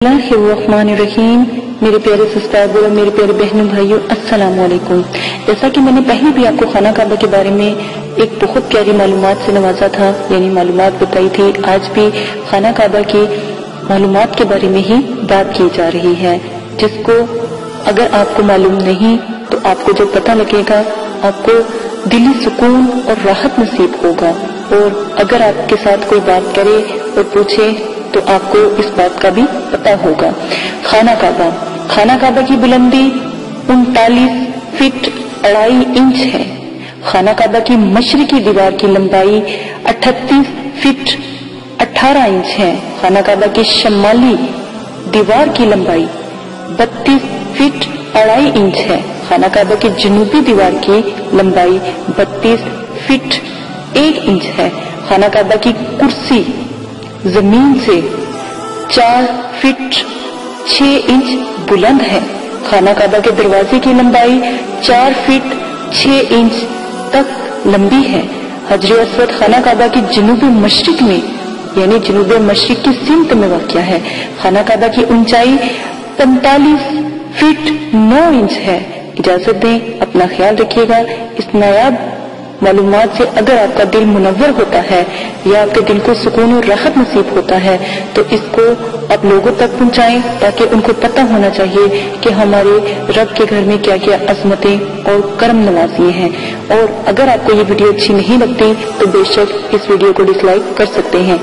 اللہ الرحمن الرحیم۔ میرے پیارے سسٹر اور میرے پیارے بہنوں بھائیوں، السلام علیکم۔ جیسا کہ میں نے پہلے بھی آپ کو خانہ کعبہ کے بارے میں ایک بہت پیاری معلومات سے نوازا تھا، یعنی معلومات بتائی تھی، آج بھی خانہ کعبہ کی معلومات کے بارے میں ہی بات کی جا رہی ہے، جس کو اگر آپ کو معلوم نہیں تو آپ کو جب پتہ لگے گا آپ کو دلی سکون اور راحت نصیب ہوگا، اور اگر آپ کے ساتھ کوئی بات کرے اور پوچھے تو آپ کو اس بات کا بھی پتہ ہوگا۔ خانہ کعبہ کی بلندی 39 فٹ 2.5 انچ ہے۔ خانہ کعبہ کی مشرقی دیوار کی لمبائی 38 فٹ 18 انچ ہے۔ خانہ کعبہ کی شمالی دیوار کی لمبائی 32 فٹ 2.5 انچ ہے۔ خانہ کعبہ کی جنوبی دیوار کی لمبائی 32 فٹ 1 انچ ہے۔ خانہ کعبہ کی کرسی زمین سے 4 فٹ 6 انچ بلند ہے۔ خانہ کعبہ کے دروازے کی لمبائی 4 فٹ 6 انچ تک لمبی ہے۔ حجر اسود خانہ کعبہ کی جنوب مشرق میں، یعنی جنوب مشرق کی سمت میں واقع ہے۔ خانہ کعبہ کی اونچائی 45 فٹ 9 انچ ہے۔ اجازت دیں، اپنا خیال رکھیے گا۔ اس نایاب معلومات سے اگر آپ کا دل منور ہوتا ہے یا آپ کے دل کو سکون اور راحت نصیب ہوتا ہے تو اس کو آپ لوگوں تک پہنچائیں، تاکہ ان کو پتہ ہونا چاہیے کہ ہمارے رب کے گھر میں کیا کیا عظمتیں اور کرم نوازی ہیں۔ اور اگر آپ کو یہ ویڈیو اچھی نہیں لگتی تو بے شک اس ویڈیو کو ڈس لائک کر سکتے ہیں۔